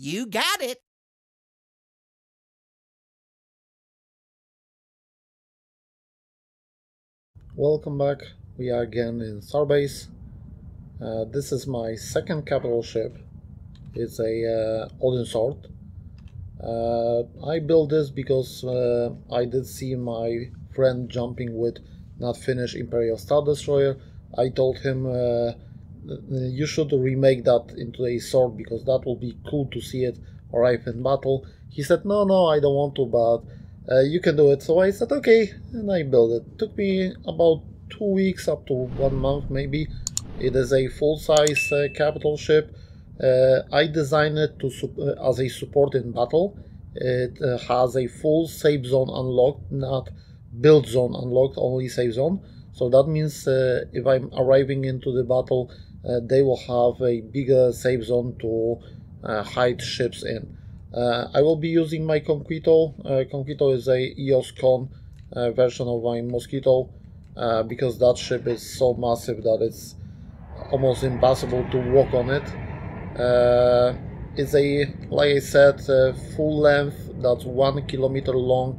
You got it. Welcome back. We are again in Starbase. This is my second capital ship. It's a Odinsword. I built this because I did see my friend jumping with not finished Imperial Star Destroyer. I told him you should remake that into a sword because that will be cool to see it arrive in battle. He said, no, I don't want to, but you can do it. So I said, okay, and I built it. Took me about 2 weeks up to 1 month maybe. It is a full-size capital ship. I designed it to as a support in battle. It has a full safe zone unlocked, not build zone unlocked, only safe zone. So that means if I'm arriving into the battle, they will have a bigger safe zone to hide ships in. I will be using my Conquito. Conquito is a EOS Con version of my Mosquito because that ship is so massive that it's almost impossible to walk on it. It's a, like I said, full length, that's 1 kilometer long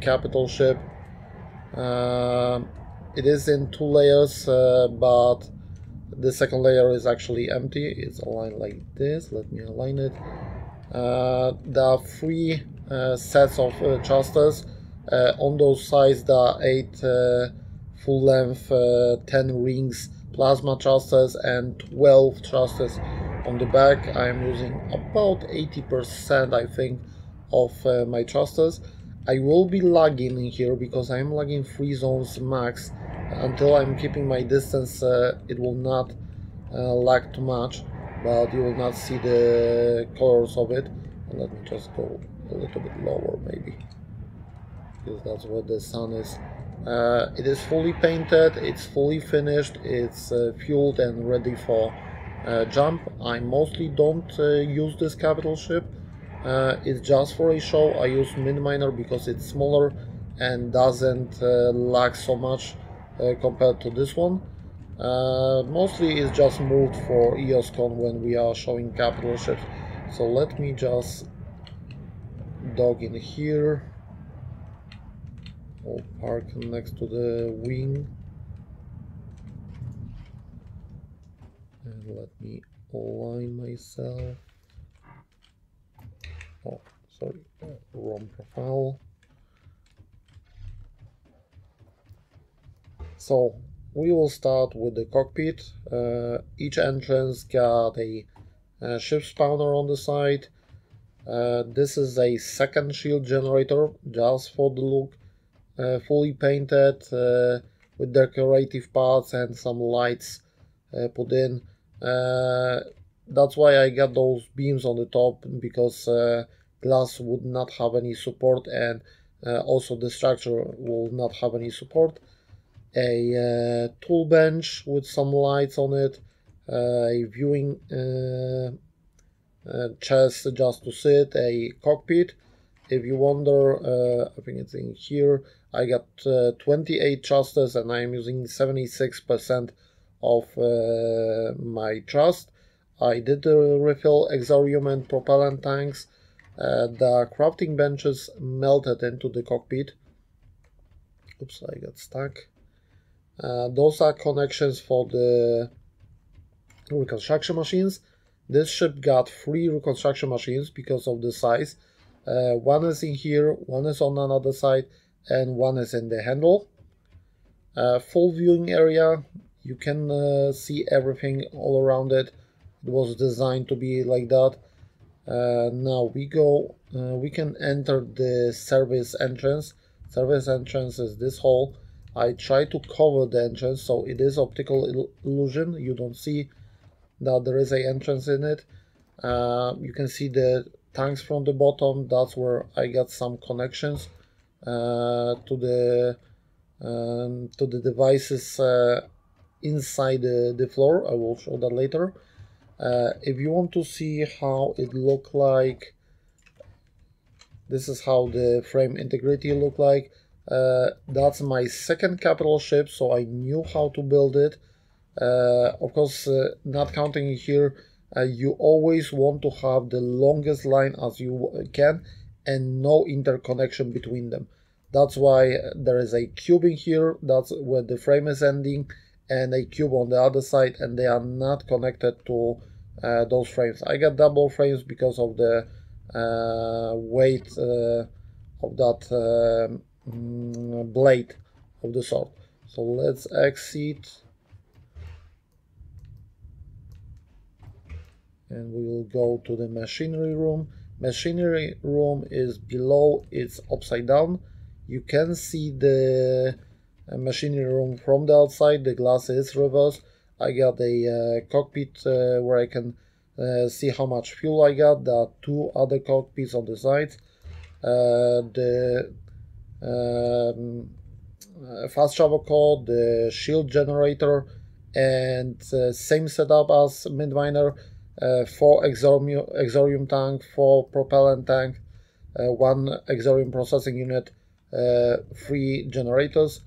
capital ship. It is in 2 layers, but the second layer is actually empty. It's aligned like this. Let me align it. There are 3 sets of thrusters. On those sides there are 8 full length 10 rings plasma thrusters and 12 thrusters on the back. I am using about 80% I think of my thrusters. I will be lagging in here because I am lagging 3 zones max. Until I'm keeping my distance it will not lag too much, but you will not see the colors of it. And let me just go a little bit lower maybe, because that's where the sun is. It is fully painted, it's fully finished, it's fueled and ready for jump. I mostly don't use this capital ship. It's just for a show. I use Miniminer because it's smaller and doesn't lag so much compared to this one. Mostly it's just moved for EOSCon when we are showing capital ships. So let me just dock in here. I'll park next to the wing. And let me align myself. Oh, sorry, wrong profile. So we will start with the cockpit. Each entrance got a ship spawner on the side. This is a second shield generator just for the look. Fully painted with decorative parts and some lights put in. That's why I got those beams on the top, because glass would not have any support, and also the structure will not have any support. A tool bench with some lights on it, a viewing chest just to sit, a cockpit. If you wonder, I think it's in here. I got 28 thrusters and I'm using 76% of my thrust. I did refill exorium and propellant tanks. The crafting benches melted into the cockpit. Oops, I got stuck. Those are connections for the reconstruction machines. This ship got 3 reconstruction machines because of the size. One is in here, one is on another side, and one is in the handle. Full viewing area, you can see everything all around it. It was designed to be like that. Now we can enter the service entrance. Service entrance is this hall. I try to cover the entrance so it is optical illusion. You don't see that there is an entrance in it. You can see the tanks from the bottom. That's where I got some connections to the devices inside the floor. I will show that later. If you want to see how it look like, this is how the frame integrity look like. That's my second capital ship, so I knew how to build it. Of course, not counting here, you always want to have the longest line as you can and no interconnection between them. That's why there is a cube in here, that's where the frame is ending, and a cube on the other side, and they are not connected to those frames. I got double frames because of the weight of that blade of the sword. So let's exit, and we will go to the machinery room. Machinery room is below, it's upside down. You can see the machinery room from the outside. The glass is reversed. I got a cockpit where I can see how much fuel I got. There are two other cockpits on the sides. The fast travel core, the shield generator, and same setup as Mid-Miner. 4 exorium tank, 4 propellant tank, 1 exorium processing unit, 3 generators.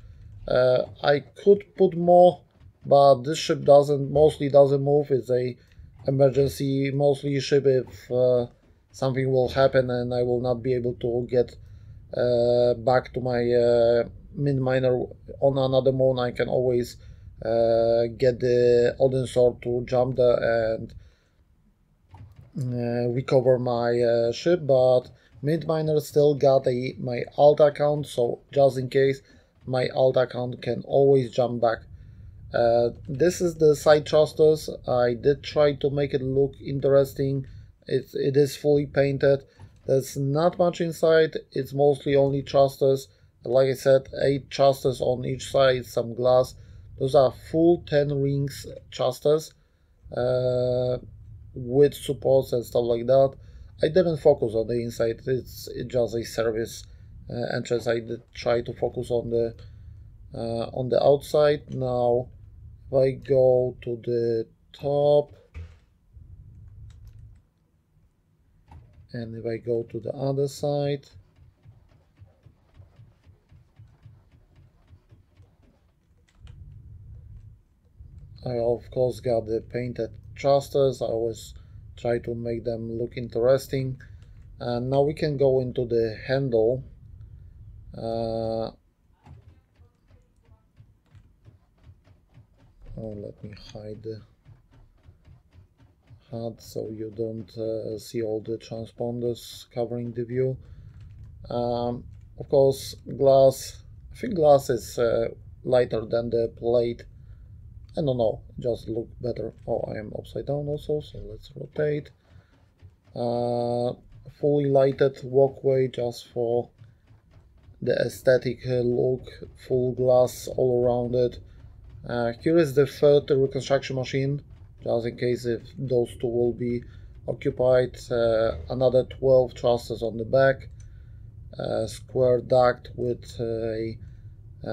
I could put more, but this ship mostly doesn't move. It's a emergency mostly ship if something will happen and I will not be able to get back to my Mid-Miner on another moon. I can always get the Odinsword to jump there and recover my ship, but Mid-Miner still got my alt account, so just in case, my alt account can always jump back. This is the side thrusters. I did try to make it look interesting. It is fully painted. There's not much inside. It's mostly only thrusters. Like I said, 8 thrusters on each side, some glass. Those are full 10 rings thrusters with supports and stuff like that. I didn't focus on the inside. It's just a service entrance. I did try to focus on the outside. Now, if I go to the top, and if I go to the other side, I of course got the painted thrusters. I always try to make them look interesting. And now we can go into the handle. Oh, let me hide the HUD so you don't see all the transponders covering the view. Of course, glass. I think glass is lighter than the plate. I don't know, just look better. Oh, I am upside down also, so let's rotate. Fully lighted walkway just for the aesthetic look, full glass all around it. Here is the third reconstruction machine, just in case if those two will be occupied. Another 12 thrusters on the back, square duct with a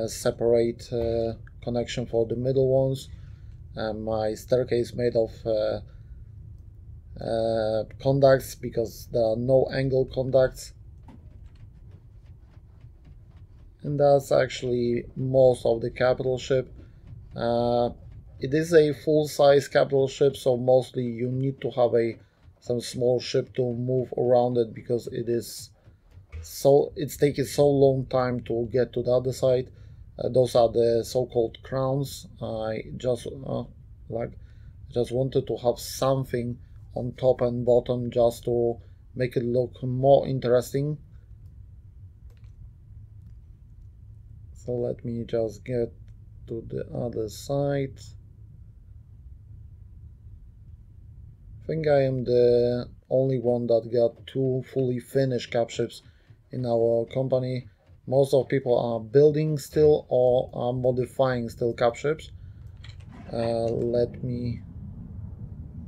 separate connection for the middle ones, and my staircase made of conducts because there are no angle conducts. And that's actually most of the capital ship. It is a full-size capital ship, so mostly you need to have some small ship to move around it because it's taking so long time to get to the other side. Those are the so-called crowns. I just wanted to have something on top and bottom just to make it look more interesting. So let me just get to the other side. I think I am the only one that got 2 fully finished cap ships in our company. Most of people are building still or are modifying still cap ships. Let me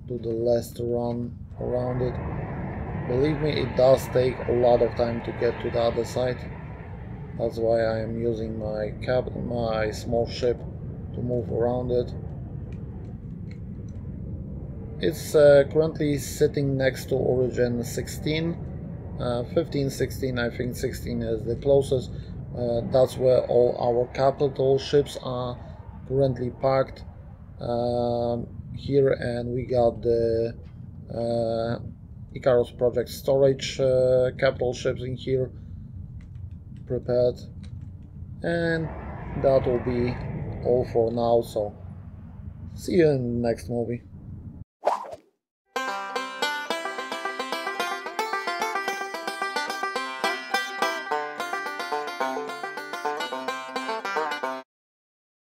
do the last run around it. Believe me, it does take a lot of time to get to the other side. That's why I am using my small ship to move around it. It's currently sitting next to Origin 16. 15, 16, I think 16 is the closest. That's where all our capital ships are currently parked here, and we got the Icarus Project storage capital ships in here prepared, and that will be all for now, so see you in the next movie.